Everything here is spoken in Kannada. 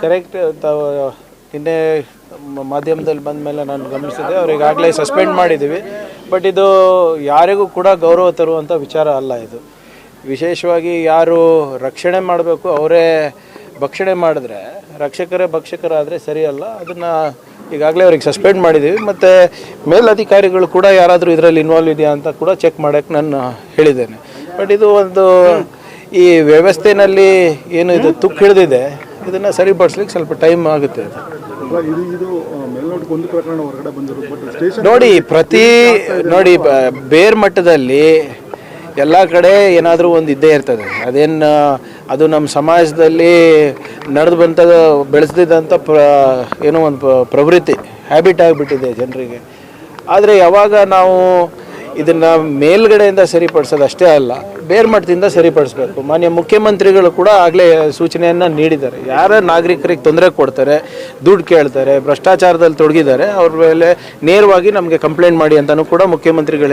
ಕರೆಕ್ಟ್ ತಾವು ನಿನ್ನೆ ಮಾಧ್ಯಮದಲ್ಲಿ ಬಂದ ಮೇಲೆ ನಾನು ಗಮನಿಸಿದೆ, ಅವರಿಗಾಗಲೇ ಸಸ್ಪೆಂಡ್ ಮಾಡಿದ್ದೀವಿ. ಬಟ್ ಇದು ಯಾರಿಗೂ ಕೂಡ ಗೌರವ ತರುವಂಥ ವಿಚಾರ ಅಲ್ಲ. ಇದು ವಿಶೇಷವಾಗಿ ಯಾರು ರಕ್ಷಣೆ ಮಾಡಬೇಕು ಅವರೇ ಭಕ್ಷಣೆ ಮಾಡಿದ್ರೆ ರಕ್ಷಕರೇ ಭಕ್ಷಕರಾದರೆ ಸರಿಯಲ್ಲ. ಅದನ್ನು ಈಗಾಗಲೇ ಅವ್ರಿಗೆ ಸಸ್ಪೆಂಡ್ ಮಾಡಿದ್ದೀವಿ. ಮತ್ತು ಮೇಲಧಿಕಾರಿಗಳು ಕೂಡ ಯಾರಾದರೂ ಇದರಲ್ಲಿ ಇನ್ವಾಲ್ವ್ ಇದೆಯಾ ಅಂತ ಕೂಡ ಚೆಕ್ ಮಾಡೋಕ್ಕೆ ನಾನು ಹೇಳಿದ್ದೇನೆ. ಬಟ್ ಇದು ಒಂದು ಈ ವ್ಯವಸ್ಥೆಯಲ್ಲಿ ಏನು ಇದು ತುಕ್ಕು ಹಿಡಿದಿದೆ, ಇದನ್ನು ಸರಿಪಡಿಸ್ಲಿಕ್ಕೆ ಸ್ವಲ್ಪ ಟೈಮ್ ಆಗುತ್ತೆ. ನೋಡಿ ಬೇರ್ ಮಟ್ಟದಲ್ಲಿ ಎಲ್ಲ ಕಡೆ ಏನಾದರೂ ಒಂದು ಇದ್ದೇ ಇರ್ತದೆ. ಅದು ನಮ್ಮ ಸಮಾಜದಲ್ಲಿ ನಡೆದು ಬೆಳೆಸ್ದಿದ್ದಂಥ ಏನೋ ಒಂದು ಪ್ರವೃತ್ತಿ, ಹ್ಯಾಬಿಟ್ ಆಗಿಬಿಟ್ಟಿದೆ ಜನರಿಗೆ. ಆದರೆ ಯಾವಾಗ ನಾವು ಇದನ್ನು ಮೇಲ್ಗಡೆಯಿಂದ ಸರಿಪಡಿಸೋದು ಅಷ್ಟೇ ಅಲ್ಲ, ಬೇರ್ಮಟ್ಟದಿಂದ ಸರಿಪಡಿಸ್ಬೇಕು. ಮಾನ್ಯ ಮುಖ್ಯಮಂತ್ರಿಗಳು ಕೂಡ ಆಗಲೇ ಸೂಚನೆಯನ್ನು ನೀಡಿದ್ದಾರೆ. ಯಾರ ನಾಗರಿಕರಿಗೆ ತೊಂದರೆ ಕೊಡ್ತಾರೆ, ದುಡ್ಡು ಕೇಳ್ತಾರೆ, ಭ್ರಷ್ಟಾಚಾರದಲ್ಲಿ ತೊಡಗಿದ್ದಾರೆ, ಅವ್ರ ಮೇಲೆ ನೇರವಾಗಿ ನಮಗೆ ಕಂಪ್ಲೇಂಟ್ ಮಾಡಿ ಅಂತಲೂ ಕೂಡ ಮುಖ್ಯಮಂತ್ರಿಗಳು